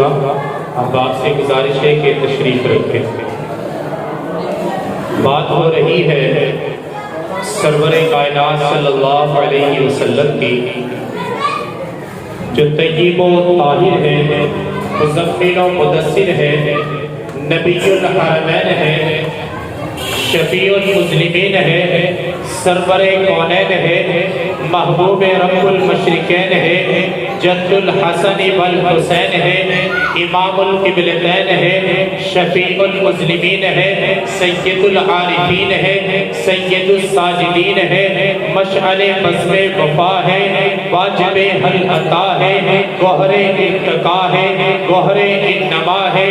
احباب سے گزارش ہے کہ تشریف رکھیں۔ بات ہو رہی ہے سرور کائنات صلی اللہ علیہ وسلم کی، جو طیب و طاہر ہے، مزمل و مدثر ہے، نبی الحرمین ہے، شفیع المذنبین ہے، سرور کونین ہے، محبوب رب المشرقین ہے، جد الحسن والحسین ہے، امام القبلتین ہے، شفیع المذنبین ہے، سید العارفین ہے، سید الساجدین ہے، مشعل بزم وفا ہے، واجب حل عطا ہے، گوہر ارتقا ہے، گوہر انما ہے،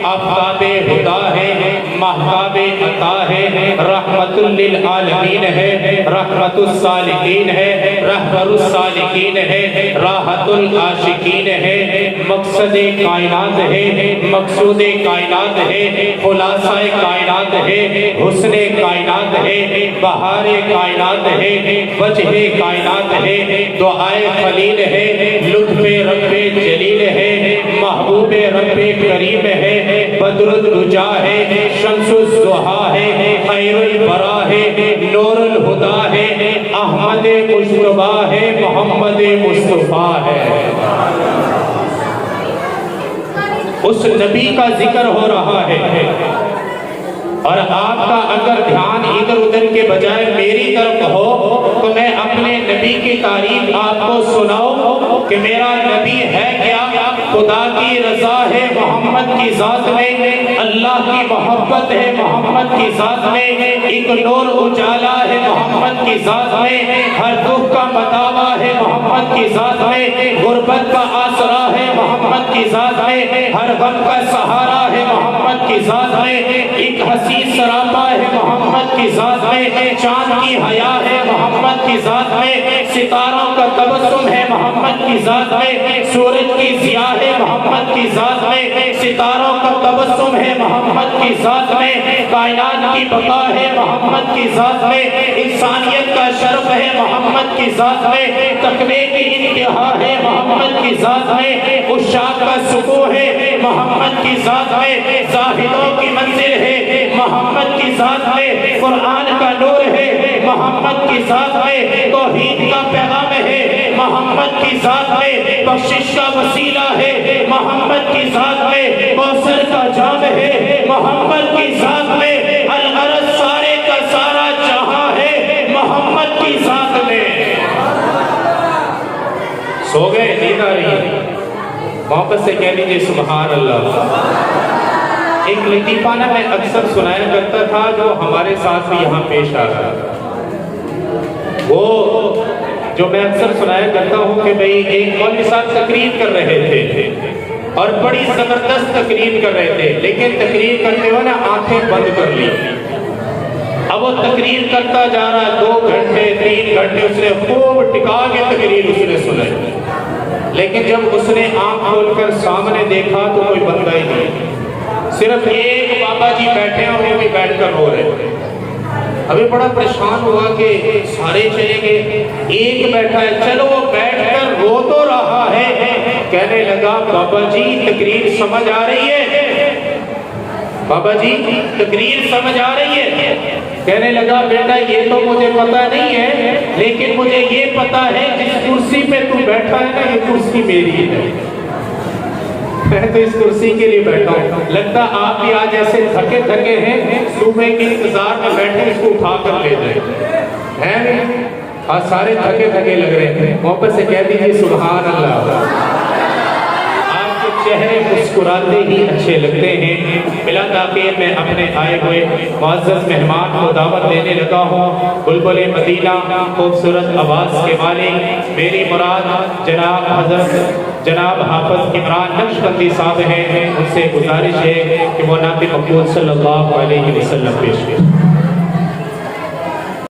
آفتاب ہدا ہے، مہتاب عطا ہے، رحمت للعالمین ہے، رحمت الصالحین ہے، رہبر السالکین ہے، راحت العاشقین ہے، مقصد کائنات ہے، مقصود کائنات ہے، خلاصہ کائنات ہے، حسن کائنات ہے، بہار کائنات ہے، وجہ کائنات ہے، دعائے خلیل ہے، لطف رب جلیل ہے، محبوب رب کریم ہے، بدر الدجا ہے، شمس الضحیٰ ہے، خیر البرا ہے، نور الہدا ہے، احمد مجتبیٰ ہے، محمد مصطفیٰ ہے۔ اس نبی کا ذکر ہو رہا ہے، اور آپ کا اگر دھیان ادھر ادھر کے بجائے میری طرف ہو تو میں اپنے نبی کی تعریف آپ کو سناؤں کہ میرا نبی ہے کیا؟ خدا کی رضا ہے محمد کی ذات میں، اللہ کی محبت ہے محمد کی ذات میں، ایک نور اجالا ہے محمد کی ذات میں، ہر دکھ کا مداوا ہے محمد کی ذات میں، غربت کا آسرا ہے محمد کی ذات میں، ہر غم کا سہارا ہے محمد کی ذات میں، ایک حسین سراپا ہے محمد کی ذات میں، چاند کی حیا ہے محمد کی ذات میں، ستاروں کا تبسم ہے محمد کی ذات میں، سورج کی ضیاء ہے محمد کی ذات میں، ستاروں کا تبسم ہے محمد کی ذات میں، کائنات کی بقا ہے محمد کی ذات میں، انسانیت کا شرف ہے محمد کی ذات میں، تقوی کی انتہا ہے محمد کی ذات میں، عشاق کا سکون ہے محمد کی ذات میں، زاہدوں کی منزل ہے محمد کی ذات میں، قرآن کا نور ہے محمد کی ذات میں، توحید کا پیغام ہے محمد کی ذات میں، بخشش کا وسیلہ ہے محمد کی ذات میں، کوثر کا جام ہے محمد کی ذات میں، العرش سارے کا سارا جہاں ہے محمد کی ذات میں۔ سو گئے؟ نیند آ رہی ہے؟ محبت سے کہہ لیجئے سبحان اللہ۔ ایک لطیفہ نا میں اکثر سنایا کرتا تھا جو ہمارے ساتھ بھی یہاں پیش آ رہا ہے، وہ جو میں اکثر سنایا کرتا ہوں کہ بھئی ایک مولوی صاحب تقریر کر رہے تھے اور بڑی زبردست تقریر کر رہے تھے، لیکن تقریر کرتے ہوئے نا آنکھیں بند کر لی۔ اب وہ تقریر کرتا جا رہا، 2 گھنٹے 3 گھنٹے اس نے خوب ٹکا کے تقریر اس نے سنائی، لیکن جب اس نے آنکھ کھول کر سامنے دیکھا تو کوئی بندہ ہی نہیں، صرف ایک بابا جی بیٹھے اور وہ بھی بیٹھ کر رو رہے تھے۔ ابھی بڑا پریشان ہوا کہ سارے چلے گئے، ایک بیٹھا ہے، چلو وہ بیٹھ کر رو تو رہا ہے۔ کہنے لگا بابا جی تقریر سمجھ آ رہی ہے؟ بابا جی تقریر سمجھ آ رہی ہے؟ کہنے لگا بیٹا یہ تو مجھے پتا نہیں ہے، لیکن مجھے یہ پتا ہے جس کرسی پہ تو بیٹھا ہے نا یہ کرسی میری ہے، میں تو اس کرسی کے لیے بیٹھا ہوں۔ لگتا آپ بھی آج ایسے تھکے تھکے ہیں، صبح کے انتظار میں بیٹھے اس کو اٹھا کر لے جائیں، ہیں آج سارے تھکے تھکے لگ رہے ہیں۔ محبت سے کہہ دیجئے سبحان اللہ۔ آپ کے چہرے مسکراتے ہی اچھے لگتے ہیں۔ بلا تاخیر میں اپنے آئے ہوئے معزز مہمان کو دعوت دینے لگا ہوں۔ بلبل مدینہ خوبصورت آواز کے مالک میری مراد جناب حضرت جناب حافظ عمران نقشبندی صاحب ہیں، ان سے گزارش ہے کہ وہ نعت مقبول صلی اللہ علیہ وسلم پیش کریں۔